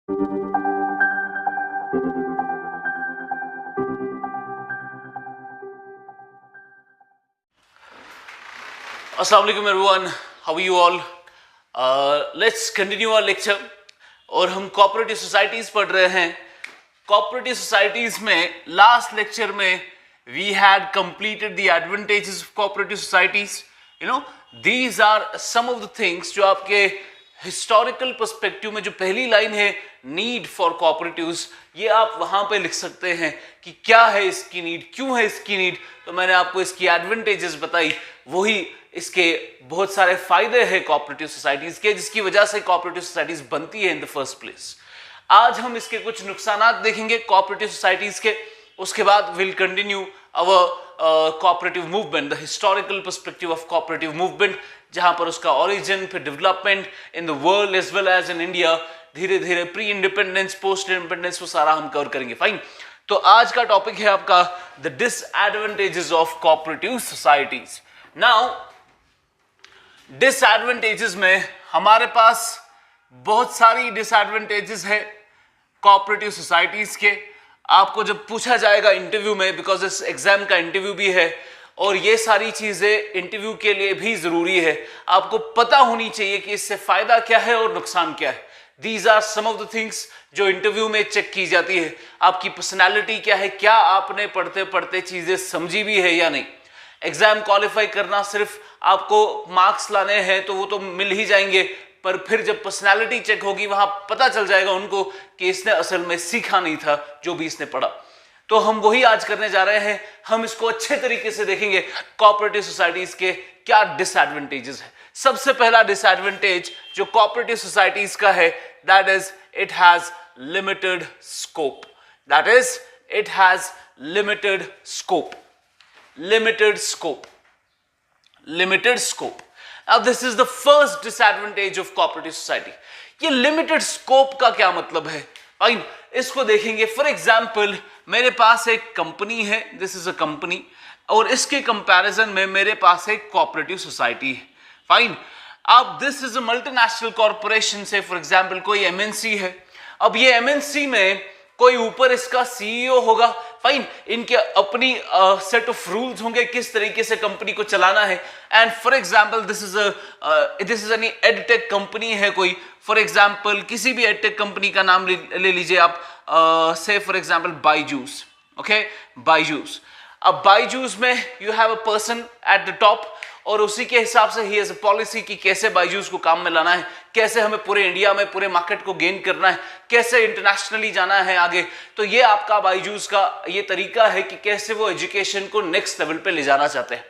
Assalamu alaikum everyone, how are you all? Let's continue our lecture और हम cooperative societies पढ़ रहे हैं. कोऑपरेटिव सोसाइटीज में लास्ट लेक्चर में we had completed the advantages of cooperative societies. You know, these are some of the things जो आपके historical perspective में जो पहली लाइन है नीड फॉर कोऑपरेटिव्स, ये आप वहां पे लिख सकते हैं कि क्या है इसकी नीड, क्यों है इसकी नीड. तो मैंने आपको इसकी एडवांटेजेस बताई, वही इसके बहुत सारे फायदे हैं कोऑपरेटिव सोसाइटीज के, जिसकी वजह से कोऑपरेटिव सोसाइटीज बनती है इन द फर्स्ट प्लेस. आज हम इसके कुछ नुकसानात देखेंगे कोऑपरेटिव सोसाइटीज के. उसके बाद will continue our cooperative movement, the historical perspective of cooperative movement, जहां पर उसका ओरिजिन, फिर development in the world as well as in India, धीरे धीरे प्री इंडिपेंडेंस, पोस्ट इंडिपेंडेंस, वो सारा हम कवर करेंगे. फाइन. तो आज का टॉपिक है आपका the disadvantages of cooperative societies. Now disadvantages में हमारे पास बहुत सारी डिसएडवांटेजेस है कोऑपरेटिव सोसाइटीज के. आपको जब पूछा जाएगा इंटरव्यू में, बिकॉज इस एग्जाम का इंटरव्यू भी है और ये सारी चीजें इंटरव्यू के लिए भी जरूरी है, आपको पता होनी चाहिए कि इससे फायदा क्या है और नुकसान क्या है. These are some of the things जो इंटरव्यू में चेक की जाती है. आपकी पर्सनैलिटी क्या है, क्या आपने पढ़ते पढ़ते चीजें समझी भी है या नहीं. एग्जाम क्वालिफाई करना, सिर्फ आपको मार्क्स लाने हैं तो वो तो मिल ही जाएंगे, पर फिर जब पर्सनालिटी चेक होगी वहां पता चल जाएगा उनको कि इसने असल में सीखा नहीं था जो भी इसने पढ़ा. तो हम वही आज करने जा रहे हैं. हम इसको अच्छे तरीके से देखेंगे कोऑपरेटिव सोसाइटीज के क्या डिसएडवांटेजेस है. सबसे पहला डिसएडवांटेज जो कोऑपरेटिव सोसाइटीज का है, that is it has limited scope. That is it has limited scope. Limited scope. Limited scope. Now this is the first disadvantage of cooperative society. ये limited scope का क्या मतलब है? फाइन, इसको देखेंगे. फॉर एग्जाम्पल, मेरे पास एक कंपनी है, दिस इज अ कंपनी, और इसके कंपैरिजन में मेरे पास एक कोऑपरेटिव सोसाइटी है. फाइन. अब this is a multinational corporation से, फॉर एग्जाम्पल कोई एमएनसी है. अब ये एमएनसी में कोई ऊपर इसका सीईओ होगा. फाइन. इनके अपनी सेट ऑफ रूल्स होंगे किस तरीके से कंपनी को चलाना है. And for example this is any edtech company है कोई. फॉर एग्जांपल किसी भी एडटेक कंपनी का नाम ले लीजिए आप, से for example Byju's. Okay, Byju's. अब बायजूस में you have a person at the top, और उसी के हिसाब से ही एज अ पॉलिसी कि कैसे बायजूस को काम में लाना है, कैसे हमें पूरे इंडिया में पूरे मार्केट को गेन करना है, कैसे इंटरनेशनली जाना है आगे. तो ये आपका बायजूस का ये तरीका है कि कैसे वो एजुकेशन को नेक्स्ट लेवल पे ले जाना चाहते हैं.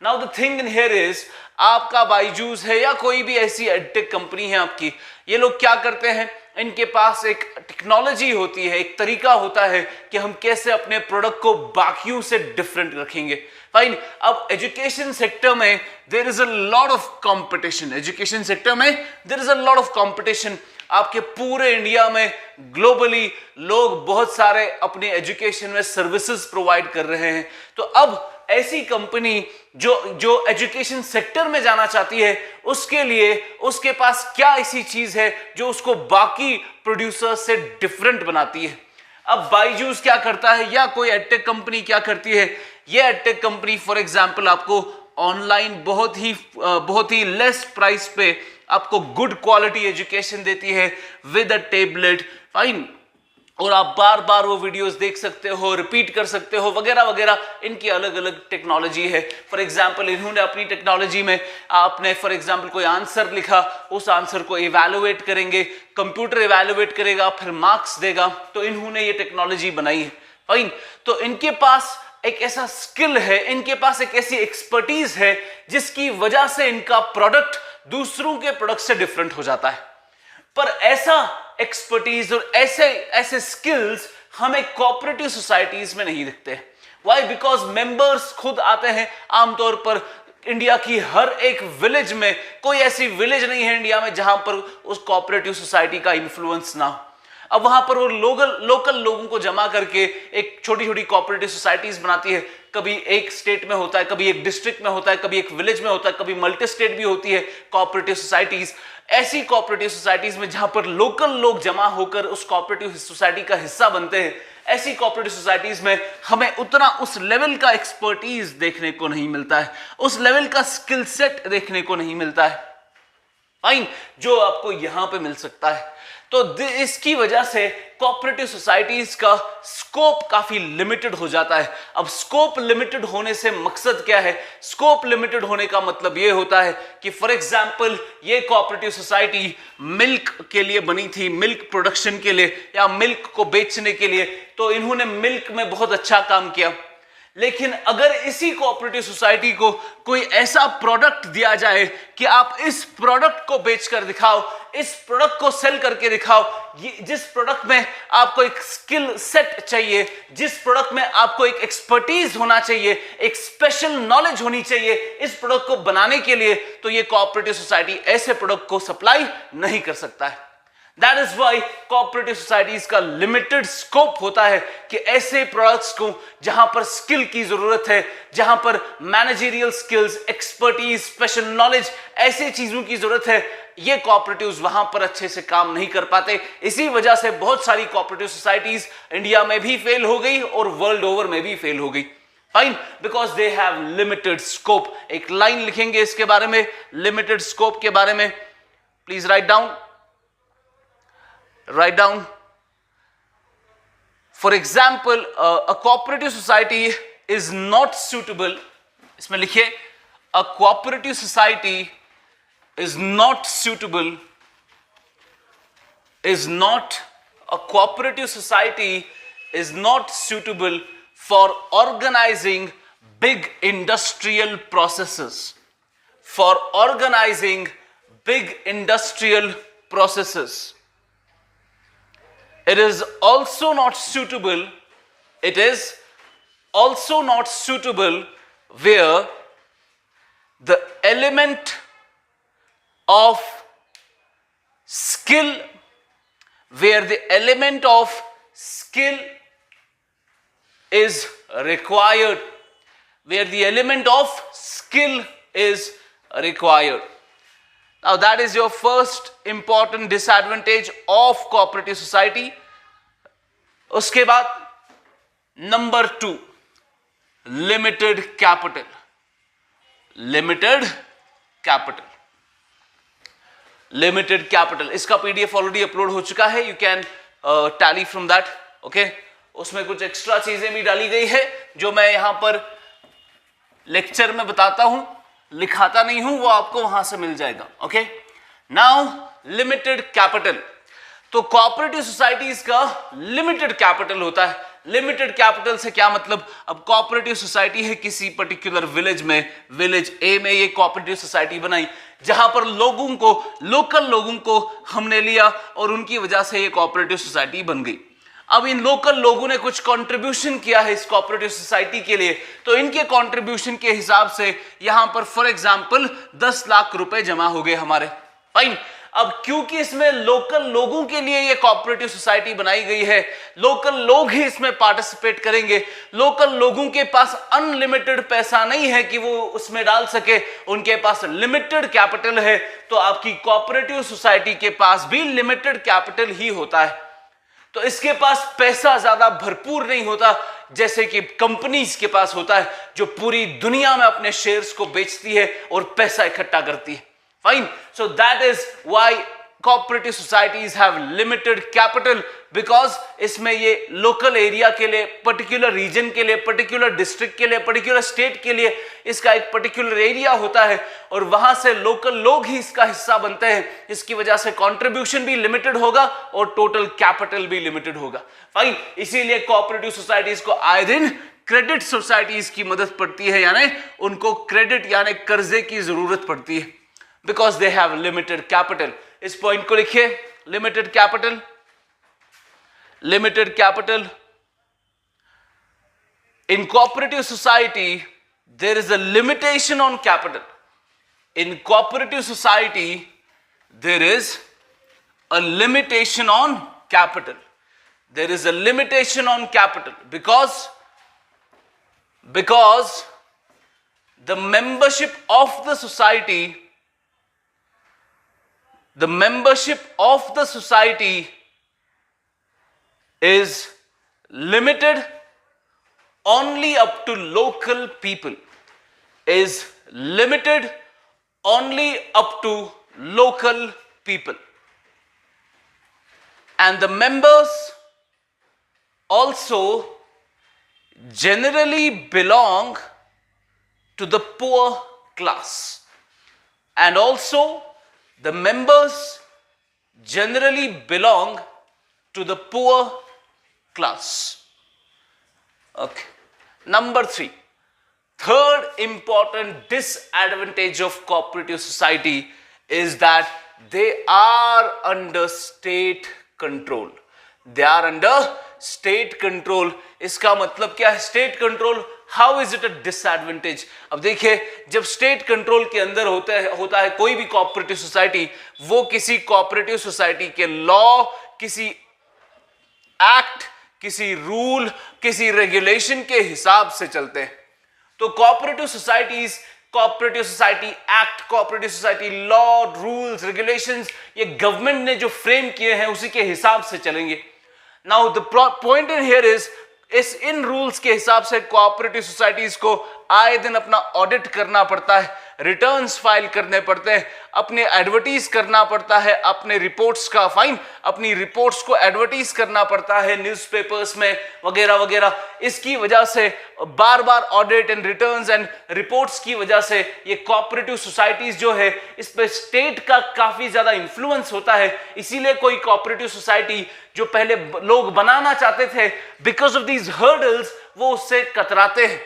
Now the thing in here is, आपका बायजूस है या कोई भी ऐसी एडटेक कंपनी है आपकी, ये लोग क्या करते हैं, इनके पास एक टेक्नोलॉजी होती है, एक तरीका होता है कि हम कैसे अपने प्रोडक्ट को बाकियों से डिफरेंट रखेंगे. फाइन. अब एजुकेशन सेक्टर में there is a lot of competition. Education sector में there is a lot of competition. आपके पूरे इंडिया में ग्लोबली लोग बहुत सारे अपने एजुकेशन में सर्विसेज प्रोवाइड कर रहे हैं. तो अब ऐसी कंपनी जो एजुकेशन सेक्टर में जाना चाहती है, उसके लिए उसके पास क्या ऐसी चीज है जो उसको बाकी प्रोड्यूसर से डिफरेंट बनाती है. अब बायजूस क्या करता है या कोई एडटेक कंपनी क्या करती है, ये एडटेक कंपनी फॉर एग्जांपल आपको ऑनलाइन बहुत ही लेस प्राइस पे आपको गुड क्वालिटी एजुकेशन देती है विद अ टेबलेट. फाइन. और आप बार बार वो वीडियोस देख सकते हो, रिपीट कर सकते हो, वगैरह वगैरह. इनकी अलग अलग टेक्नोलॉजी है. फॉर एग्जांपल इन्होंने अपनी टेक्नोलॉजी में, आपने फॉर एग्जांपल कोई आंसर लिखा, उस आंसर को इवैल्यूएट करेंगे, कंप्यूटर इवैल्यूएट करेगा, फिर मार्क्स देगा. तो इन्होंने ये टेक्नोलॉजी बनाई है. फाइन. तो इनके पास एक ऐसा स्किल है, इनके पास एक ऐसी एक्सपर्टीज है जिसकी वजह से इनका प्रोडक्ट दूसरों के प्रोडक्ट से डिफरेंट हो जाता है. पर ऐसा एक्सपर्टीज और ऐसे स्किल्स हमें कोऑपरेटिव सोसाइटीज में नहीं दिखते. व्हाई? बिकॉज मेंबर्स खुद आते हैं. आमतौर पर इंडिया की हर एक विलेज में, कोई ऐसी विलेज नहीं है इंडिया में जहां पर उस कोऑपरेटिव सोसाइटी का इन्फ्लुएंस ना हो. अब वहां पर वो लोकल लोगों को जमा करके एक छोटी छोटी कोऑपरेटिव सोसाइटीज बनाती है. कभी एक स्टेट में होता है, कभी एक डिस्ट्रिक्ट में होता है, कभी एक विलेज में होता है, कभी मल्टी स्टेट भी होती है कोऑपरेटिव सोसाइटीज। ऐसी कोऑपरेटिव सोसाइटीज में जहां पर लोकल लोग जमा होकर उस कोऑपरेटिव सोसाइटी का हिस्सा बनते हैं, ऐसी कोऑपरेटिव सोसाइटीज में हमें उतना उस लेवल का एक्सपर्टीज देखने को नहीं मिलता है, उस लेवल का स्किल सेट देखने को नहीं मिलता है, फाइन, जो आपको यहां पे मिल सकता है। तो इसकी वजह से कोऑपरेटिव सोसाइटीज का स्कोप काफी लिमिटेड हो जाता है। अब स्कोप लिमिटेड होने से मकसद क्या है? स्कोप लिमिटेड होने का मतलब यह होता है कि फॉर एग्जांपल ये कोऑपरेटिव सोसाइटी मिल्क के लिए बनी थी, मिल्क प्रोडक्शन के लिए या मिल्क को बेचने के लिए, तो इन्होंने मिल्क में बहुत अच्छा काम किया। लेकिन अगर इसी कोऑपरेटिव सोसाइटी को कोई ऐसा प्रोडक्ट दिया जाए कि आप इस प्रोडक्ट को बेचकर दिखाओ, इस प्रोडक्ट को सेल करके दिखाओ, जिस प्रोडक्ट में आपको एक स्किल सेट चाहिए, जिस प्रोडक्ट में आपको एक एक्सपर्टीज होना चाहिए, एक स्पेशल नॉलेज होनी चाहिए इस प्रोडक्ट को बनाने के लिए, तो ये कोऑपरेटिव सोसाइटी ऐसे प्रोडक्ट को सप्लाई नहीं कर सकता है। That is why cooperative societies का लिमिटेड स्कोप होता है कि ऐसे प्रोडक्ट्स को जहां पर स्किल की जरूरत है, जहां पर managerial skills, expertise, special knowledge, ऐसी चीजों की जरूरत है, ये कोऑपरेटिव्स वहां पर अच्छे से काम नहीं कर पाते। इसी वजह से बहुत सारी कोऑपरेटिव सोसाइटीज इंडिया में भी फेल हो गई और वर्ल्ड ओवर में भी फेल हो गई, fine, because they have limited scope. एक लाइन लिखेंगे इसके बारे में, लिमिटेड स्कोप के बारे में, please write down. Write down. For example, a cooperative society is not suitable. इसमें लिखिए, a cooperative society is not suitable. A cooperative society is not suitable for organizing big industrial processes. For organizing big industrial processes. It is also not suitable where the element of skill is required, Now that is your first important disadvantage of cooperative society. उसके बाद number 2, limited capital. इसका PDF already upload हो चुका है, you can tally from that, okay. उसमें कुछ extra चीजें भी डाली गई है जो मैं यहां पर लेक्चर में बताता हूं, लिखाता नहीं हूं, वो आपको वहां से मिल जाएगा, ओके। नाउ लिमिटेड कैपिटल, तो कोऑपरेटिव सोसाइटीज का लिमिटेड कैपिटल होता है। लिमिटेड कैपिटल से क्या मतलब? अब कोऑपरेटिव सोसाइटी है किसी पर्टिकुलर विलेज में, विलेज ए में ये कोऑपरेटिव सोसाइटी बनाई, जहां पर लोकल लोगों को हमने लिया और उनकी वजह से ये कोऑपरेटिव सोसाइटी बन गई। अब इन लोकल लोगों ने कुछ कंट्रीब्यूशन किया है इस कोऑपरेटिव सोसाइटी के लिए, तो इनके कंट्रीब्यूशन के हिसाब से यहां पर फॉर एग्जांपल 10 लाख रुपए जमा हो गए हमारे, फाइन। अब क्योंकि इसमें लोकल लोगों के लिए ये कोऑपरेटिव सोसाइटी बनाई गई है, लोकल लोग ही इसमें पार्टिसिपेट करेंगे, लोकल लोगों के पास अनलिमिटेड पैसा नहीं है कि वो उसमें डाल सके, उनके पास लिमिटेड कैपिटल है, तो आपकी कोऑपरेटिव सोसाइटी के पास भी लिमिटेड कैपिटल ही होता है। तो इसके पास पैसा ज्यादा भरपूर नहीं होता जैसे कि कंपनीज के पास होता है, जो पूरी दुनिया में अपने शेयर्स को बेचती है और पैसा इकट्ठा करती है, fine. So that is why cooperative societies have limited capital, because इसमें ये लोकल एरिया के लिए, पर्टिकुलर रीजन के लिए, पर्टिकुलर डिस्ट्रिक्ट के लिए, पर्टिकुलर स्टेट के लिए इसका एक पर्टिकुलर एरिया होता है और वहां से लोकल लोग ही इसका हिस्सा बनते हैं। इसकी वजह से कंट्रीब्यूशन भी लिमिटेड होगा और टोटल कैपिटल भी लिमिटेड होगा, फाइन। इसीलिए कोऑपरेटिव सोसाइटीज को आए दिन क्रेडिट सोसाइटीज की मदद पड़ती है, यानी उनको क्रेडिट यानी कर्जे की जरूरत पड़ती है, because they have limited capital. इस पॉइंट को लिखिए, limited capital. In cooperative society, there is a limitation on capital. In cooperative society, there is a limitation on capital. There is a limitation on capital because because the membership of the society is limited only up to local people, and the members also generally belong to the poor class, and also the members generally belong to the poor class. Okay. Number 3, third important disadvantage of cooperative society is that they are under state control. इसका मतलब क्या है? State control, how is it a disadvantage? अब देखिए, जब state control के अंदर होता है कोई भी कोऑपरेटिव सोसाइटी, वो किसी कोऑपरेटिव सोसाइटी के लॉ, किसी एक्ट, किसी रूल, किसी रेगुलेशन के हिसाब से चलते हैं. तो cooperative societies, cooperative society act, cooperative society law, rules, regulations, ये गवर्नमेंट ने जो फ्रेम किए हैं उसी के हिसाब से चलेंगे. Now the point in here is, in rules के हिसाब से कोऑपरेटिव सोसाइटीज को आए दिन अपना ऑडिट करना पड़ता है, रिटर्न्स फाइल करने पड़ते हैं, अपने एडवर्टीज करना पड़ता है, अपने रिपोर्ट्स का अपनी रिपोर्ट्स को एडवर्टीज करना पड़ता है न्यूज़पेपर्स में वगैरह वगैरह. इसकी वजह से बार बार audit and returns and reports की वजह से ये कोऑपरेटिव सोसाइटीज जो है, इस पे स्टेट का काफी ज्यादा इंफ्लुएंस होता है. इसीलिए कोई कोऑपरेटिव सोसाइटी जो पहले लोग बनाना चाहते थे, बिकॉज ऑफ दीज हर्डल्स, वो उससे कतराते हैं,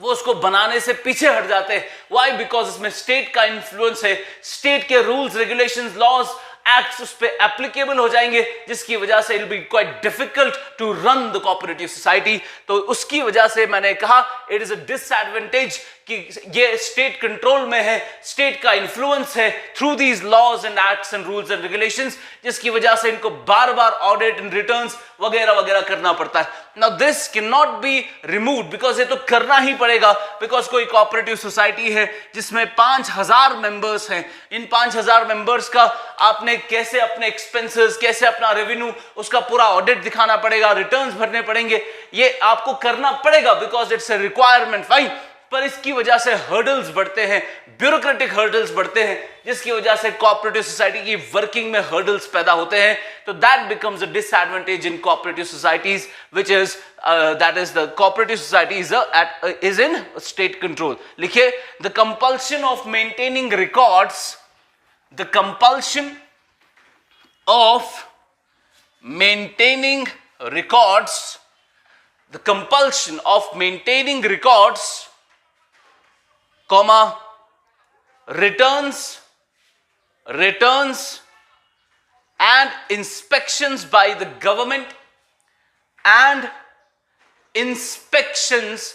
वो उसको बनाने से पीछे हट जाते हैं. व्हाई? बिकॉज इसमें स्टेट का इन्फ्लुएंस है, स्टेट के रूल्स, रेगुलेशंस, लॉज, एक्ट्स उस पे एप्लीकेबल हो जाएंगे, जिसकी वजह से it will be quite difficult to run the cooperative society. तो उसकी वजह से मैंने कहा इट इज अ डिसएडवांटेज कि ये स्टेट कंट्रोल में है, स्टेट का इन्फ्लुएंस है through these laws and acts and rules and regulations, जिसकी वजह से इनको बार बार ऑडिट एंड रिटर्न्स वगैरह वगैरह करना पड़ता है. Now this can not be removed, because ये तो करना ही पड़ेगा, बिकॉज कोई कोऑपरेटिव सोसाइटी है जिसमें 5000 मेंबर्स हैं. इन 5000 मेंबर्स का आपने कैसे अपने एक्सपेंसेस, कैसे अपना रेवेन्यू, उसका पूरा ऑडिट दिखाना पड़ेगा, रिटर्न्स भरने पड़ेंगे, ये आपको करना पड़ेगा because it's a requirement. Fine. पर इसकी वजह से हर्डल्स बढ़ते हैं, ब्यूरोक्रेटिक हर्डल्स बढ़ते हैं, जिसकी वजह से कोऑपरेटिव सोसाइटी की वर्किंग में हर्डल्स पैदा होते हैं. तो that becomes a disadvantage in cooperative societies, which is that is the cooperative society is in state control. लिखिए, the compulsion of maintaining records, the compulsion of maintaining records, the compulsion of maintaining records, comma, returns and inspections by the government, and inspections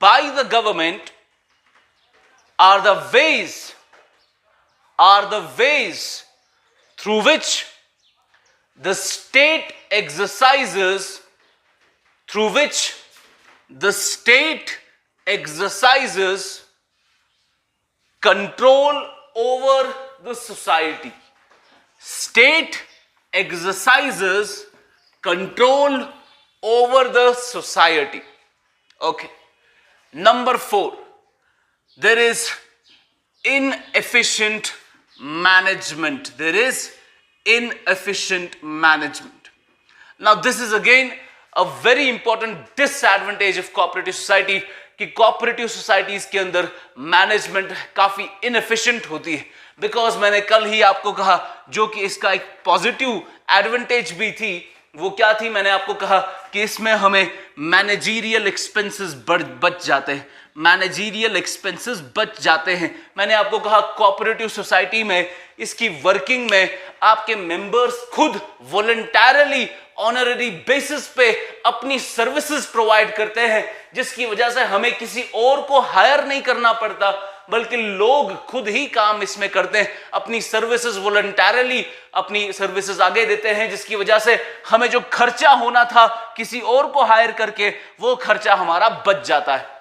by the government are the ways through which the state exercises control over the society. State exercises control over the society. Okay. Number 4, there is inefficient management. Now this is again a very important disadvantage of cooperative society, कि cooperative societies के अंदर management काफी inefficient होती है. Because मैंने कल ही आपको कहा, जो कि इसका एक पॉजिटिव एडवांटेज भी थी, वो क्या थी? मैंने आपको कहा कि इसमें हमें मैनेजीरियल एक्सपेंसेस बच जाते हैं. मैंने आपको कहा कोऑपरेटिव सोसाइटी में, इसकी वर्किंग में आपके मेंबर्स खुद वॉलंटरली ऑनररी बेसिस पे अपनी सर्विसेज प्रोवाइड करते हैं, जिसकी वजह से हमें किसी और को हायर नहीं करना पड़ता, बल्कि लोग खुद ही काम इसमें करते हैं, अपनी सर्विसेज वॉलंटरली अपनी सर्विसेज आगे देते हैं, जिसकी वजह से हमें जो खर्चा होना था किसी और को हायर करके, वो खर्चा हमारा बच जाता है.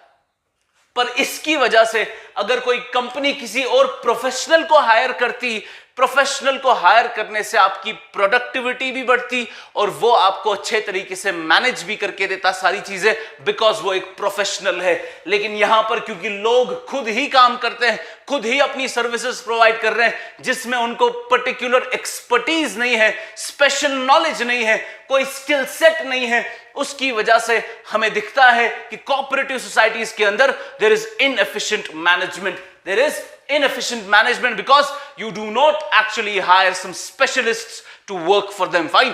पर इसकी वजह से अगर कोई कंपनी किसी और प्रोफेशनल को हायर करती, प्रोफेशनल को हायर करने से आपकी प्रोडक्टिविटी भी बढ़ती और वो आपको अच्छे तरीके से मैनेज भी करके देता सारी चीजें, बिकॉज वो एक प्रोफेशनल है। लेकिन यहां पर क्योंकि लोग खुद ही काम करते हैं, खुद ही अपनी सर्विसेज प्रोवाइड कर रहे हैं, जिसमें उनको पर्टिकुलर एक्सपर्टीज नहीं है, स्पेशल नॉलेज नहीं है, कोई स्किल सेट नहीं है, उसकी वजह से हमें दिखता है कि कोऑपरेटिव सोसाइटीज के अंदर there is inefficient management, there is inefficient management because you do not actually hire some specialists to work for them. Fine.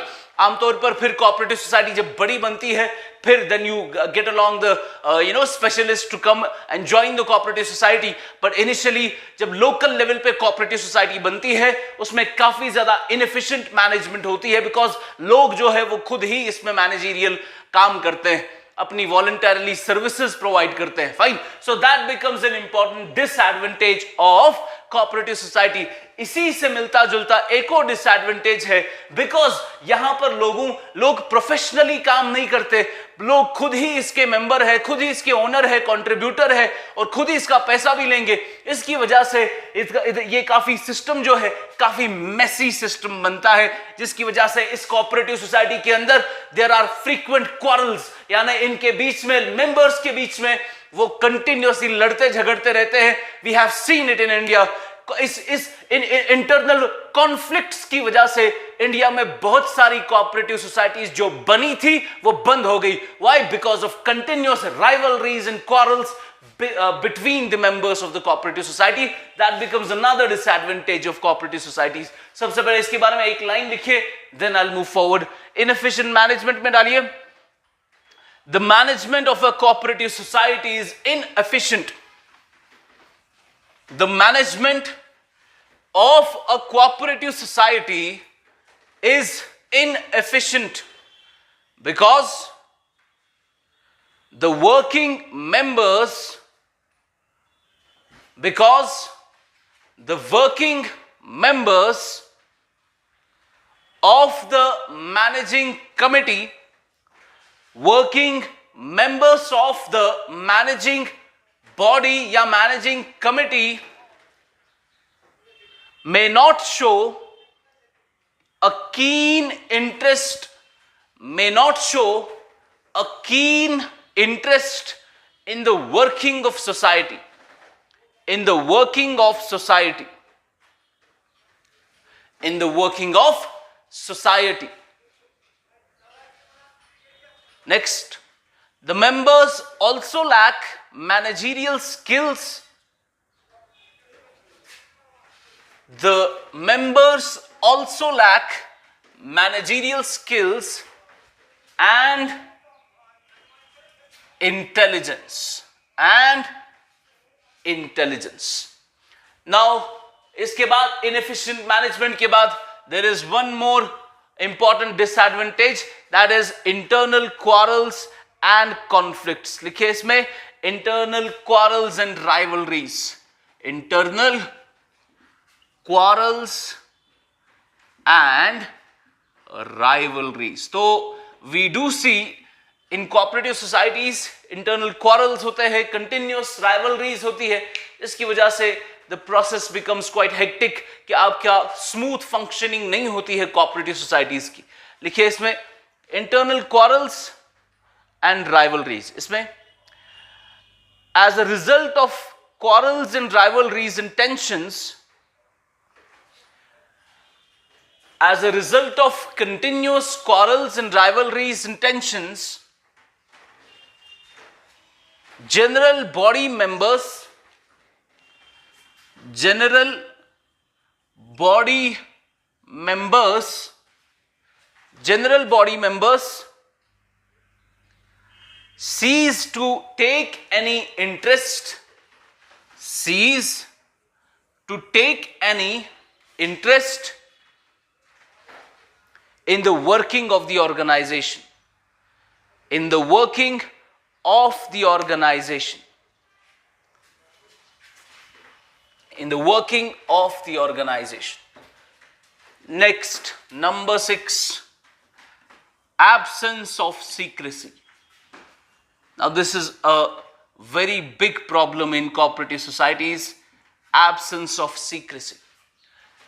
आमतौर पर फिर कोऑपरेटिव सोसाइटी जब बड़ी बनती है, फिर then you get along the specialists to come and join the cooperative society. But initially जब local level पे cooperative society बनती है, उसमें काफी ज्यादा inefficient management होती है, because लोग जो है वो खुद ही इसमें managerial काम करते हैं, अपनी वॉलंटरली सर्विसेज प्रोवाइड करते हैं। Fine, so that becomes N important disadvantage of cooperative society. इसी से मिलता जुलता एक और डिसएडवांटेज है, बिकॉज यहां पर लोग प्रोफेशनली काम नहीं करते, लोग खुद ही इसके मेंबर है, खुद ही इसके ओनर है, कंट्रीब्यूटर है और खुद ही इसका पैसा भी लेंगे। इसकी वजह से ये काफी सिस्टम जो है काफी मेसी सिस्टम बनता है, जिसकी वजह से इस कोऑपरेटिव सोसाइटी के अंदर देयर आर फ्रीक्वेंट क्वारल्स, यानी इनके बीच में, मेंबर्स के बीच में वो कंटिन्यूअसली लड़ते झगड़ते रहते हैं। We have seen it in India. इस इंटरनल कॉन्फ्लिक्ट्स की वजह से इंडिया में बहुत सारी कोऑपरेटिव सोसाइटीज जो बनी थी वो बंद हो गई। Why? Because of continuous rivalries and quarrels between the members of the cooperative society. That becomes another disadvantage of cooperative societies. सबसे पहले इसके बारे में एक लाइन लिखिए, then I'll move forward. Inefficient management में डालिए, the management of a cooperative society is inefficient. The management of a cooperative society is inefficient because the working members of the managing committee, working members of the managing body या managing committee may not show a keen interest in the working of society, Next, the members also lack managerial skills. The members also lack managerial skills and intelligence. Now, इसके बाद inefficient management के बाद there is one more important disadvantage, that is internal quarrels and conflicts. लिखिए इसमें internal quarrels and rivalries. Internal quarrels and rivalries. तो we do see in cooperative societies internal quarrels होते हैं, continuous rivalries होती है, इसकी वजह से the process becomes quite hectic कि आपका smooth functioning नहीं होती है cooperative societies की। लिखिए इसमें internal quarrels and rivalries, इसमें as a result of quarrels and rivalries and tensions, as a result of continuous quarrels and rivalries and tensions, general body members cease to take any interest in the working of the organization. Next, number 6, absence of secrecy. Now this is a very big problem in cooperative societies, absence of secrecy.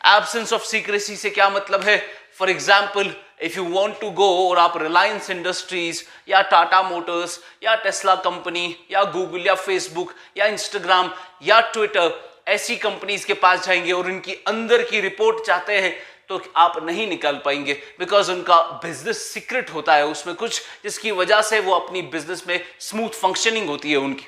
Absence of secrecy से क्या मतलब है? For example if you want to go, और आप रिलायंस इंडस्ट्रीज या टाटा मोटर्स या Tesla company या Google या फेसबुक या इंस्टाग्राम या ट्विटर, ऐसी कंपनीज के पास जाएंगे और उनकी अंदर की रिपोर्ट चाहते हैं तो आप नहीं निकाल पाएंगे, बिकॉज उनका बिजनेस सीक्रेट होता है उसमें कुछ, जिसकी वजह से वो अपनी बिजनेस में स्मूथ फंक्शनिंग होती है उनकी.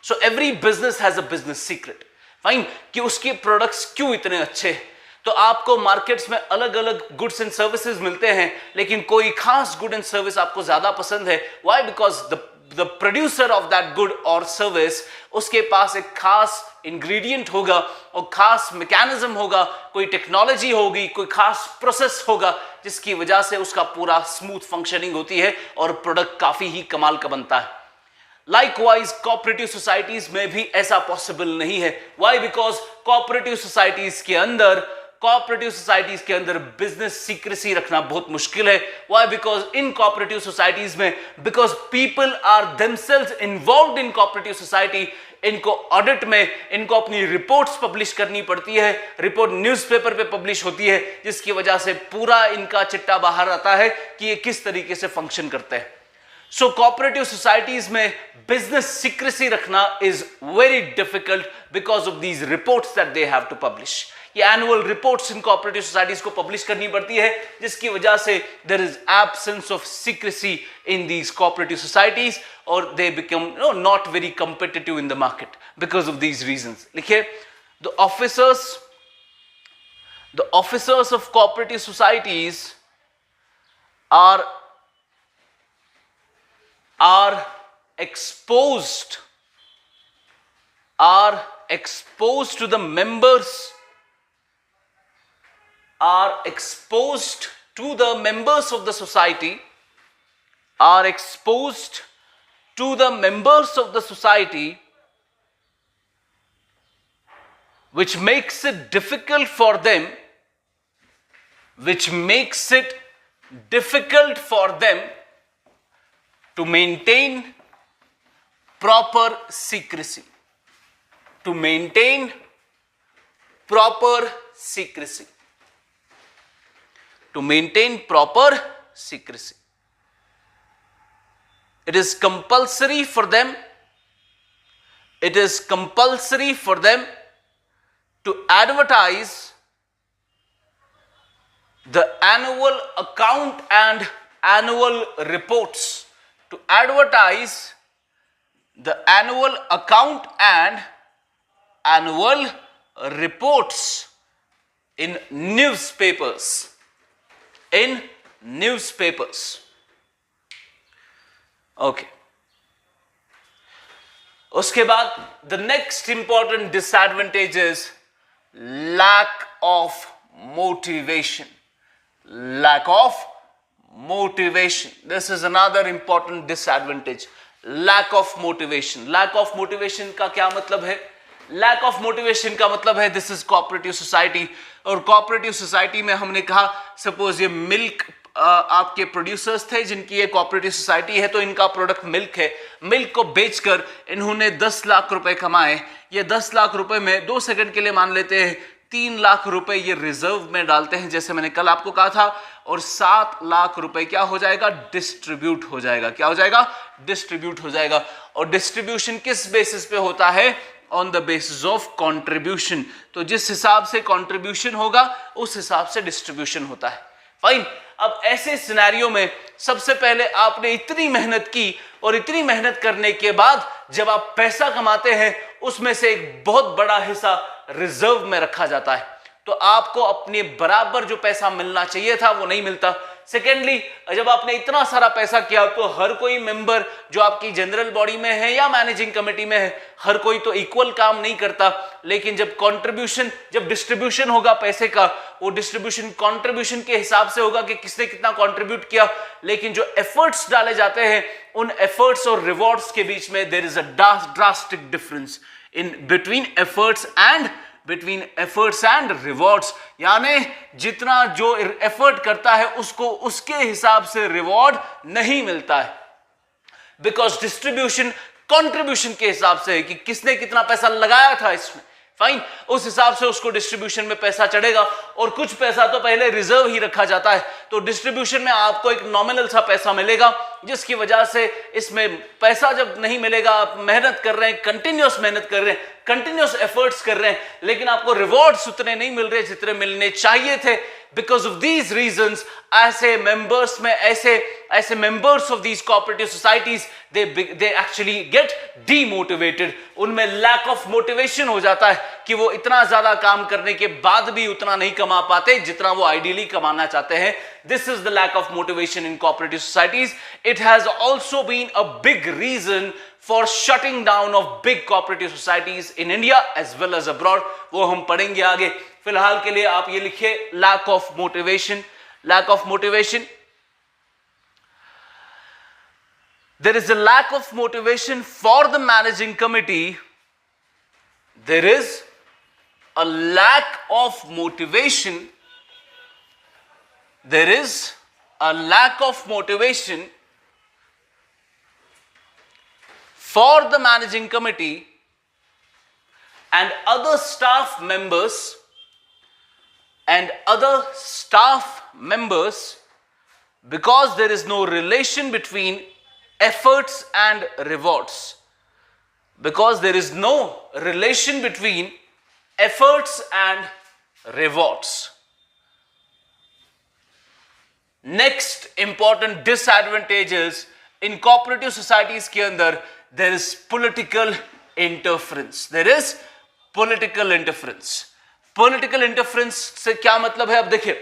So every business has a business secret. Fine, कि उसके प्रोडक्ट्स क्यों इतने अच्छे हैं. तो आपको मार्केट्स में अलग अलग गुड्स एंड सर्विसेज मिलते हैं, लेकिन कोई खास गुड एंड सर्विस आपको ज्यादा पसंद है. Why? Because the producer of that good और सर्विस, उसके पास एक खास इंग्रेडिएंट होगा और खास मैकेनिज्म होगा, कोई टेक्नोलॉजी होगी, कोई खास प्रोसेस होगा, जिसकी वजह से उसका पूरा स्मूथ फंक्शनिंग होती है और प्रोडक्ट काफी ही कमाल का बनता है. लाइकवाइज कोऑपरेटिव सोसाइटीज में भी ऐसा पॉसिबल नहीं है. व्हाई? बिकॉज कोऑपरेटिव सोसाइटीज के अंदर बिजनेस सीक्रेसी रखना बहुत मुश्किल है. Why? Because in cooperative societies में, because people are themselves involved in cooperative society, इनको ऑडिट में इनको अपनी रिपोर्ट्स पब्लिश करनी पड़ती है. रिपोर्ट न्यूज़पेपर पे पब्लिश होती है, जिसकी वजह से पूरा इनका चिट्टा बाहर आता है कि ये किस तरीके से फंक्शन करते हैं. सो कोऑपरेटिव सोसाइटीज में बिजनेस सीक्रेसी रखना is very difficult because of these reports that they have to publish. ये एनुअल रिपोर्ट्स इन कोऑपरेटिव सोसाइटीज को पब्लिश करनी पड़ती है, जिसकी वजह से there is absence of secrecy in these cooperative societies और they become not very competitive in the market because of these reasons. लिखिए, the officers of cooperative societies are exposed to the members of the society, which makes it difficult for them to maintain proper secrecy. It is compulsory for them to advertise the annual account and annual reports. To advertise the annual account and annual reports in newspapers. Okay. उसके बाद the next important disadvantage is lack of motivation. This is another important disadvantage. Lack of motivation का क्या मतलब है? Lack of motivation का मतलब है this is cooperative society. और cooperative society में हमने कहा सपोज ये मिल्क आपके प्रोड्यूसर्स थे जिनकी ये कोऑपरेटिव सोसाइटी है, तो इनका प्रोडक्ट मिल्क है. मिल्क को बेचकर इन्होंने 10 लाख रुपए कमाए. ये 10 लाख रुपए में 2 सेकंड के लिए मान लेते हैं 3 लाख रुपए ये रिजर्व में डालते हैं, जैसे मैंने कल आपको कहा था, और 7 लाख रुपए क्या हो जाएगा? डिस्ट्रीब्यूट हो जाएगा. क्या हो जाएगा? डिस्ट्रीब्यूट हो जाएगा. और डिस्ट्रीब्यूशन किस बेसिस पे होता है? On the basis of contribution. तो जिस हिसाब से कंट्रीब्यूशन होगा उस हिसाब से डिस्ट्रीब्यूशन होता है. फाइन. अब ऐसे सिनेरियो में सबसे पहले आपने इतनी मेहनत की और इतनी मेहनत करने के बाद जब आप पैसा कमाते हैं उसमें से एक बहुत बड़ा हिस्सा रिजर्व में रखा जाता है, तो आपको अपने बराबर जो पैसा मिलना चाहिए था वो नहीं मिलता. सेकेंडली, जब आपने इतना सारा पैसा किया तो हर कोई मेंबर जो आपकी जनरल बॉडी में है या मैनेजिंग कमेटी में है, हर कोई तो इक्वल काम नहीं करता. लेकिन जब डिस्ट्रीब्यूशन होगा पैसे का, वो डिस्ट्रीब्यूशन कंट्रीब्यूशन के हिसाब से होगा कि किसने कितना कंट्रीब्यूट किया. लेकिन जो एफर्ट्स डाले जाते हैं उन एफर्ट्स और रिवॉर्ड्स के बीच में there is a drastic difference between efforts and rewards. यानी जितना जो एफर्ट करता है उसको उसके हिसाब से रिवॉर्ड नहीं मिलता है. बिकॉज डिस्ट्रीब्यूशन कंट्रीब्यूशन के हिसाब से है कि किसने कितना पैसा लगाया था इसमें, फाइन, उस हिसाब से उसको डिस्ट्रीब्यूशन में पैसा चढ़ेगा। और कुछ पैसा तो पहले रिजर्व ही रखा जाता है, तो डिस्ट्रीब्यूशन में आपको एक नॉमिनल सा पैसा मिलेगा, जिसकी वजह से इसमें पैसा जब नहीं मिलेगा, आप मेहनत कर रहे हैं, कंटिन्यूअस मेहनत कर रहे हैं, कंटिन्यूअस एफर्ट्स कर रहे हैं, लेकिन आपको रिवॉर्ड्स उतने नहीं मिल रहे जितने मिलने चाहिए थे। बिकॉज ऑफ दीज रीजंस ऐसे मेंबर्स में ऐसे members of these cooperative societies they actually get demotivated, उनमें लैक ऑफ मोटिवेशन हो जाता है कि वो इतना ज्यादा काम करने के बाद भी उतना नहीं कमा पाते जितना वो आइडियली कमाना चाहते हैं। This is the lack of motivation in cooperative societies. It has also been a big reason for shutting down of big cooperative societies in India as well as abroad। वो हम पढ़ेंगे आगे। फिलहाल के लिए आप ये लिखिए lack of motivation, lack of motivation। There is a lack of motivation for the managing committee. There is a lack of motivation. There is a lack of motivation for the managing committee and other staff members because there is no relation between efforts and rewards. Because there is no relation between efforts and rewards. Next important disadvantages in cooperative societies के अंदर there is political interference. There is political interference. Political interference से क्या मतलब है? अब देखिए,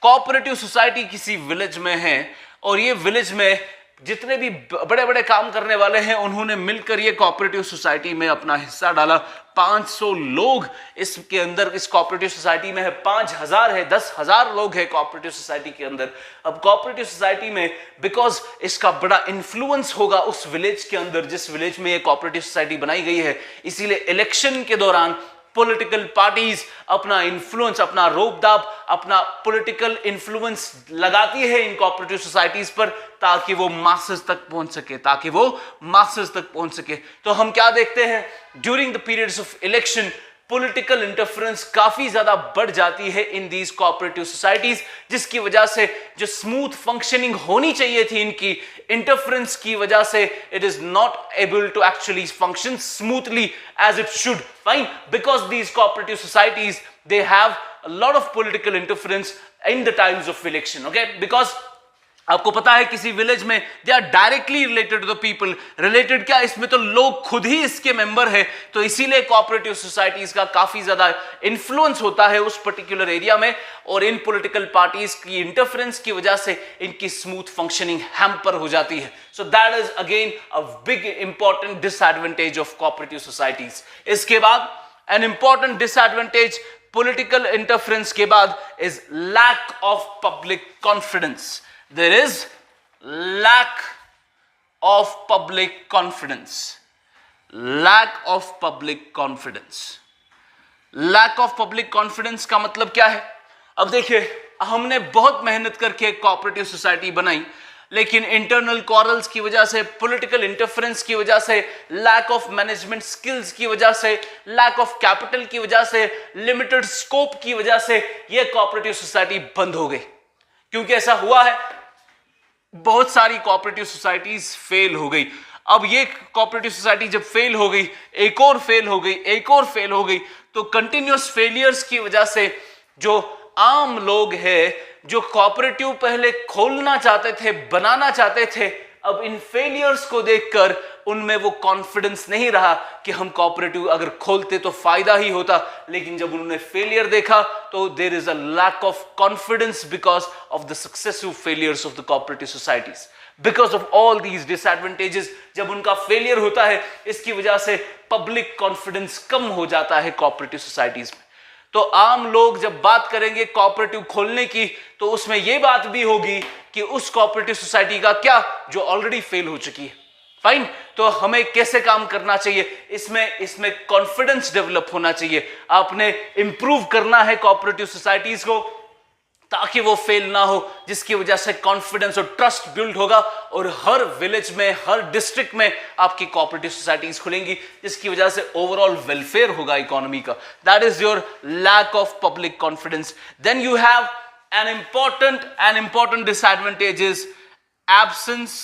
cooperative society किसी village में है और ये विलेज में जितने भी बड़े बड़े काम करने वाले हैं उन्होंने मिलकर ये कोऑपरेटिव सोसाइटी में अपना हिस्सा डाला। 500 लोग इसके अंदर इस कोऑपरेटिव सोसाइटी में है, 5000 है, 10,000 लोग है कोऑपरेटिव सोसाइटी के अंदर। अब कोऑपरेटिव सोसाइटी में बिकॉज इसका बड़ा इन्फ्लुएंस होगा उस विलेज के अंदर जिस विलेज में ये कोऑपरेटिव सोसाइटी बनाई गई है, इसीलिए इलेक्शन के दौरान पॉलिटिकल पार्टीज अपना इन्फ्लुएंस, अपना रोब-दाब, अपना पॉलिटिकल इन्फ्लुएंस लगाती है इन कोऑपरेटिव सोसाइटीज पर ताकि वो मासेस तक पहुंच सके। तो हम क्या देखते हैं, during the periods of election political interference काफी ज्यादा बढ़ जाती है इन दीज कोऑपरेटिव सोसाइटीज, जिसकी वजह से जो स्मूथ फंक्शनिंग होनी चाहिए थी इनकी, इंटरफेरेंस की वजह से it is not able to actually function smoothly as it should, fine, because these cooperative societies they have a lot of political interference in the times of election. Okay, because आपको पता है किसी village में they are directly related to the people. Related क्या, इसमें तो लोग खुद ही इसके मेंबर है, तो इसीलिए कोऑपरेटिव सोसाइटीज का काफी ज्यादा इन्फ्लुएंस होता है उस पर्टिकुलर एरिया में, और इन पॉलिटिकल पार्टीज की इंटरफेरेंस की वजह से इनकी स्मूथ फंक्शनिंग हैम्पर हो जाती है। So that is again a big important disadvantage of cooperative societies. इसके बाद an important disadvantage political interference के बाद is lack of public confidence. There is lack of public confidence. Lack of public confidence. Lack of public confidence का मतलब क्या है? अब देखिए, हमने बहुत मेहनत करके कोऑपरेटिव सोसाइटी बनाई, लेकिन इंटरनल क्वारल्स की वजह से, पॉलिटिकल इंटरफेरेंस की वजह से, लैक ऑफ मैनेजमेंट स्किल्स की वजह से, लैक ऑफ कैपिटल की वजह से, लिमिटेड स्कोप की वजह से ये कोऑपरेटिव सोसाइटी बंद हो गई। क्योंकि ऐसा हुआ है, बहुत सारी कोऑपरेटिव सोसाइटीज फेल हो गई। अब ये कोऑपरेटिव सोसाइटी जब फेल हो गई, एक और फेल हो गई, एक और फेल हो गई, तो कंटिन्यूअस फेलियर्स की वजह से जो आम लोग हैं, जो कोऑपरेटिव पहले खोलना चाहते थे, बनाना चाहते थे, अब इन फेलियर्स को देखकर उनमें वो कॉन्फिडेंस नहीं रहा कि हम कोऑपरेटिव अगर खोलते तो फायदा ही होता, लेकिन जब उन्होंने फेलियर देखा तो there is a lack of confidence because of the successful failures of the cooperative societies. Because of all these disadvantages, जब उनका फेलियर होता है, इसकी वजह से पब्लिक कॉन्फिडेंस कम हो जाता है कोऑपरेटिव सोसाइटीज में। तो आम लोग जब बात करेंगे कोऑपरेटिव खोलने की, तो उसमें यह बात भी होगी कि उस कोऑपरेटिव सोसाइटी का क्या जो ऑलरेडी फेल हो चुकी है, फाइन, तो हमें कैसे काम करना चाहिए, इसमें कॉन्फिडेंस डेवलप होना चाहिए। आपने इंप्रूव करना है कोऑपरेटिव सोसाइटीज को, ताकि वो फेल ना हो, जिसकी वजह से कॉन्फिडेंस और ट्रस्ट बिल्ड होगा और हर विलेज में, हर डिस्ट्रिक्ट में आपकी कोऑपरेटिव सोसाइटीज खुलेंगी, जिसकी वजह से ओवरऑल वेलफेयर होगा इकोनॉमी का. That is your lack of public confidence. Then you have an important disadvantage is absence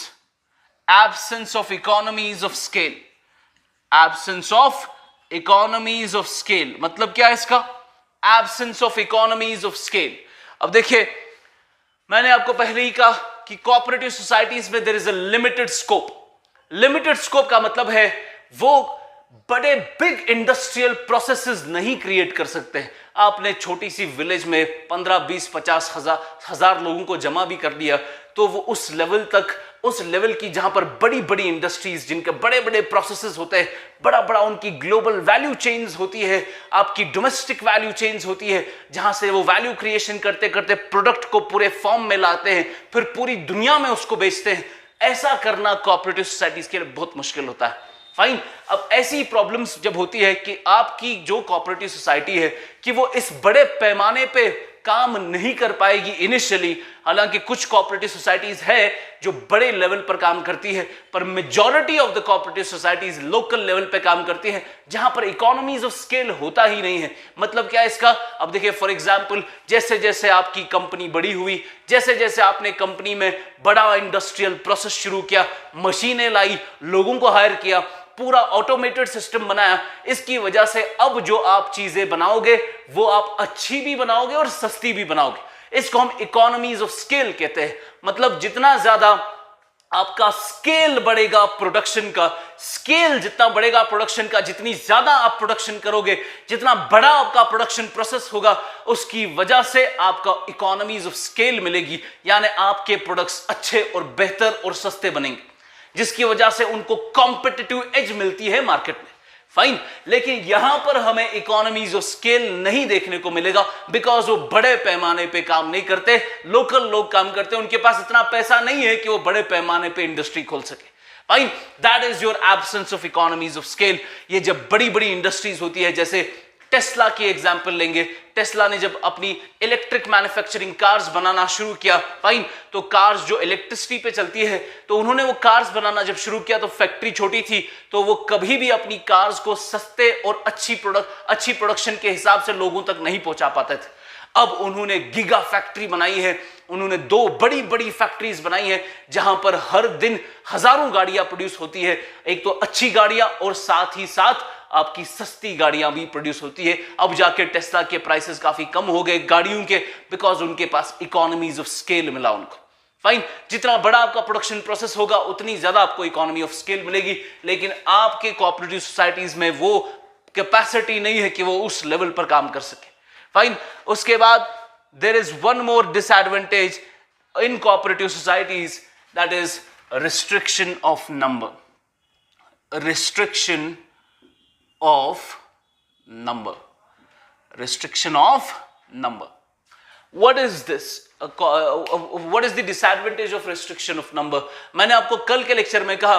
of economies of scale. Absence of economies of scale मतलब क्या है इसका? Absence of economies of scale. अब देखिए, मैंने आपको पहले ही कहा कि कोऑपरेटिव सोसाइटीज में there is a limited scope. Limited scope का मतलब है वो बड़े बिग इंडस्ट्रियल प्रोसेसेस नहीं क्रिएट कर सकते. आपने छोटी सी विलेज में 15, 20, 50 हजार लोगों को जमा भी कर दिया तो वो उस लेवल की जहां पर बड़ी बड़ी इंडस्ट्रीज, जिनके बड़े बड़े प्रोसेसेस होते हैं, बड़ा बड़ा उनकी ग्लोबल वैल्यू चेन्स होती है, आपकी डोमेस्टिक वैल्यू चेन्स होती है, जहां से वो वैल्यू क्रिएशन करते करते प्रोडक्ट को पूरे फॉर्म में लाते हैं, फिर पूरी दुनिया में उसको बेचते हैं. ऐसा करना कोऑपरेटिव सोसाइटीज के लिए बहुत मुश्किल होता है. फाइन. अब ऐसी प्रॉब्लम्स जब होती है कि आपकी जो कोऑपरेटिव सोसाइटी है कि वो इस बड़े पैमाने पे काम नहीं कर पाएगी इनिशियली, हालांकि कुछ कोऑपरेटिव सोसाइटीज है जो बड़े लेवल पर काम करती है, पर majority of the cooperative societies local level पे काम करती है जहां पर इकोनॉमीज ऑफ स्केल होता ही नहीं है. मतलब क्या है इसका? अब देखिए, फॉर एग्जांपल, जैसे जैसे आपकी कंपनी बड़ी हुई, जैसे जैसे आपने कंपनी में बड़ा इंडस्ट्रियल प्रोसेस शुरू किया, मशीनें लाई, लोगों को हायर किया, पूरा ऑटोमेटेड सिस्टम बनाया, इसकी वजह से अब जो आप चीजें बनाओगे वो आप अच्छी भी बनाओगे और सस्ती भी बनाओगे. इसको हम इकोनॉमीज ऑफ स्केल कहते हैं. मतलब जितना ज्यादा आपका स्केल बढ़ेगा प्रोडक्शन का, स्केल जितना बढ़ेगा प्रोडक्शन का, जितनी ज्यादा आप प्रोडक्शन करोगे, जितना बड़ा आपका प्रोडक्शन प्रोसेस होगा, उसकी वजह से आपका इकोनॉमीज ऑफ स्केल मिलेगी. यानी आपके प्रोडक्ट्स अच्छे और बेहतर और सस्ते बनेंगे, जिसकी वजह से उनको कॉम्पिटिटिव एज मिलती है मार्केट में. फाइन. लेकिन यहां पर हमें इकोनॉमीज ऑफ स्केल नहीं देखने को मिलेगा, बिकॉज वो बड़े पैमाने पे काम नहीं करते, लोकल लोग काम करते हैं, उनके पास इतना पैसा नहीं है कि वो बड़े पैमाने पे इंडस्ट्री खोल सके. Fine. That is your absence of economies of scale. ये जब बड़ी बड़ी इंडस्ट्रीज होती है, जैसे टेस्ला की एग्जांपल लेंगे. टेस्ला ने जब अपनी इलेक्ट्रिक मैन्युफैक्चरिंग कार्स बनाना शुरू किया, फाइन, तो कार्स जो इलेक्ट्रिसिटी पे चलती है, तो उन्होंने वो कार्स बनाना जब शुरू किया तो फैक्ट्री छोटी थी, तो वो कभी भी अपनी कार्स को सस्ते और अच्छी प्रोडक्शन के हिसाब से लोगों तक नहीं पहुंचा पाते थे. अब उन्होंने गीगा फैक्ट्री बनाई है, उन्होंने 2 बड़ी बड़ी फैक्ट्रीज बनाई है जहां पर हर दिन हजारों गाड़ियां प्रोड्यूस होती है. एक तो अच्छी गाड़ियां और साथ ही साथ आपकी सस्ती गाड़ियां भी प्रोड्यूस होती है. अब जाके टेस्ला के प्राइसेस काफी कम हो गए गाड़ियों के, बिकॉज उनके पास इकोनॉमीज ऑफ स्केल मिला उनको. फाइन. जितना बड़ा आपका प्रोडक्शन प्रोसेस होगा उतनी ज्यादा आपको इकोनॉमी ऑफ स्केल मिलेगी, लेकिन आपके कोऑपरेटिव सोसाइटीज में वो कैपेसिटी नहीं है कि वो उस लेवल पर काम कर सके. फाइन. उसके बाद there is one more disadvantage in cooperative societies, that is restriction of number. Restriction of number. Restriction of number. What is this? What is the disadvantage of restriction of number? मैंने आपको कल के lecture में कहा,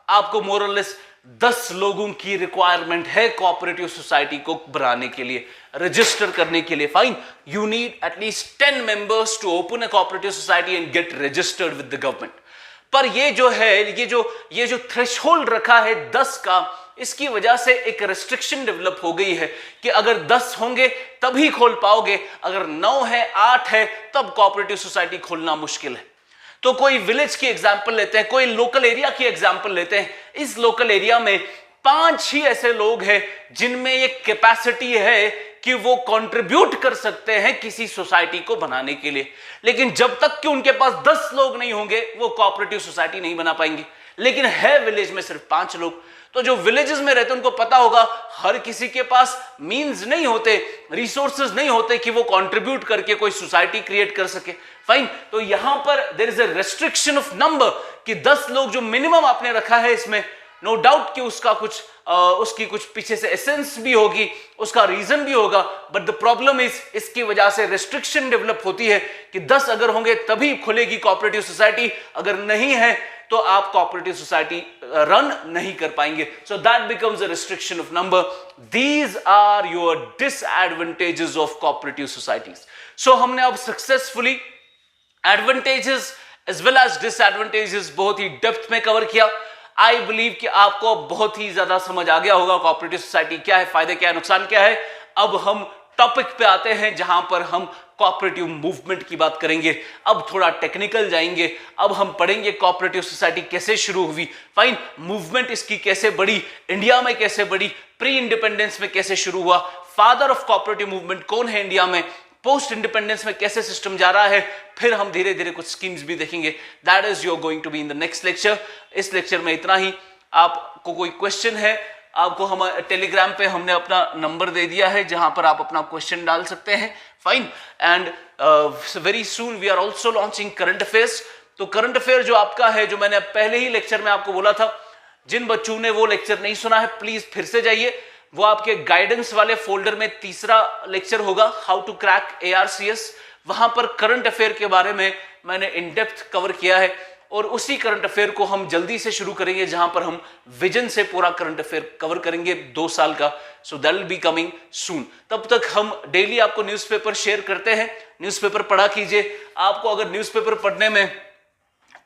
आपको मोर और less 10 लोगों की रिक्वायरमेंट है कोऑपरेटिव सोसाइटी को बनाने के लिए, रजिस्टर करने के लिए. Fine. You need at least 10 members to open a cooperative society and get registered with the government. पर ये जो है, ये जो थ्रेशहोल्ड रखा है 10 का, इसकी वजह से एक रेस्ट्रिक्शन डेवलप हो गई है कि अगर 10 होंगे तभी खोल पाओगे, अगर 9 है, 8 है, तब कोऑपरेटिव सोसाइटी खोलना मुश्किल है. तो कोई विलेज की एग्जांपल लेते हैं, कोई लोकल एरिया की एग्जांपल लेते हैं. इस लोकल एरिया में 5 ही ऐसे लोग हैं जिनमें ये कैपेसिटी है कि वो कंट्रीब्यूट कर सकते हैं किसी सोसाइटी को बनाने के लिए. लेकिन जब तक कि उनके पास 10 लोग नहीं होंगे वो कोऑपरेटिव सोसाइटी नहीं बना पाएंगे. लेकिन है विलेज में सिर्फ 5 लोग, तो जो विलेजेस में रहते हैं उनको पता होगा हर किसी के पास मींस नहीं होते, रिसोर्सेज नहीं होते कि वो कंट्रीब्यूट करके कोई सोसाइटी क्रिएट कर सके. फाइन. तो यहां पर there is a restriction of number कि 10 लोग जो मिनिमम आपने रखा है, इसमें नो डाउट कि उसकी कुछ पीछे से एसेंस भी होगी, उसका रीजन भी होगा, बट द प्रॉब्लम इज इसकी वजह से रेस्ट्रिक्शन डेवलप होती है कि 10 अगर होंगे तभी खुलेगी कोऑपरेटिव सोसाइटी, अगर नहीं है तो आप कोऑपरेटिव सोसाइटी रन नहीं कर पाएंगे. So that becomes a restriction of number. These are your disadvantages of cooperative societies. So हमने अब successfully advantages as well as disadvantages बहुत ही डेप्थ में कवर किया. आई बिलीव कि आपको बहुत ही ज्यादा समझ आ गया होगा कोऑपरेटिव सोसाइटी क्या है, फायदे क्या है, नुकसान क्या है. अब हम टॉपिक पे आते हैं जहां पर हम कोऑपरेटिव मूवमेंट की बात करेंगे. अब थोड़ा टेक्निकल जाएंगे. अब हम पढ़ेंगे कोऑपरेटिव सोसाइटी कैसे शुरू हुई, फाइन, मूवमेंट इसकी कैसे बढ़ी, इंडिया में कैसे बढ़ी, प्री इंडिपेंडेंस में कैसे शुरू हुआ, फादर ऑफ कोऑपरेटिव मूवमेंट कौन है इंडिया में, पोस्ट इंडिपेंडेंस में कैसे सिस्टम जा रहा है. फिर हम धीरे धीरे कुछ स्कीम्स भी देखेंगे. That is your going to be in the next lecture. इस लेक्चर में इतना ही. आपको कोई क्वेश्चन है, आपको हम टेलीग्राम पे हमने अपना नंबर दे दिया है जहां पर आप अपना क्वेश्चन डाल सकते हैं. Fine. And very soon we are also launching current affairs. तो करंट अफेयर जो आपका है, जो मैंने पहले ही लेक्चर में आपको बोला था, जिन बच्चों ने वो लेक्चर नहीं सुना है प्लीज फिर से जाइए. वो आपके गाइडेंस वाले फोल्डर में तीसरा लेक्चर होगा, हाउ टू क्रैक ARCS. वहां पर करंट अफेयर के बारे में मैंने इन डेप्थ कवर किया है और उसी करंट अफेयर को हम जल्दी से शुरू करेंगे जहां पर हम विजन से पूरा करंट अफेयर कवर करेंगे 2 साल का. So that will be coming soon. तब तक हम डेली आपको न्यूज़पेपर शेयर करते हैं. न्यूज़पेपर पढ़ा कीजिए. आपको अगर न्यूज़पेपर पढ़ने में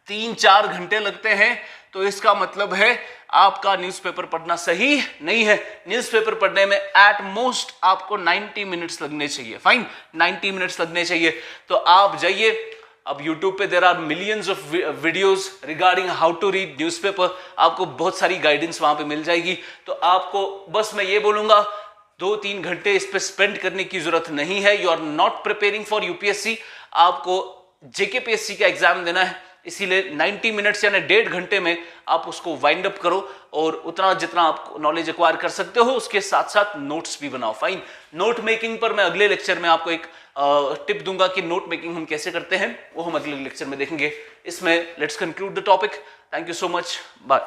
3-4 घंटे लगते हैं तो इसका मतलब है आपका न्यूज़पेपर पढ़ना सही नहीं है. न्यूज़पेपर पढ़ने में एट मोस्ट आपको 90 मिनट्स लगने चाहिए. फाइन, 90 मिनट्स लगने चाहिए. तो आप जाइए. अब YouTube पे there are millions of videos regarding how to read newspaper. आपको बहुत सारी गाइडेंस वहां पे मिल जाएगी. तो आपको बस मैं ये बोलूंगा 2-3 घंटे इस पे स्पेंड करने की जरूरत नहीं है. You are not preparing for UPSC. आपको JKPSC का एग्जाम देना है, इसीलिए 90 मिनट्स यानी 1.5 घंटे में आप उसको वाइंड अप करो और उतना जितना आप नॉलेज एक्वायर कर सकते हो उसके साथ साथ नोट्स भी बनाओ. फाइन. नोट मेकिंग पर मैं अगले लेक्चर में आपको एक टिप दूंगा कि नोट मेकिंग हम कैसे करते हैं, वो हम अगले लेक्चर में देखेंगे. इसमें let's conclude the topic. Thank you so much. Bye.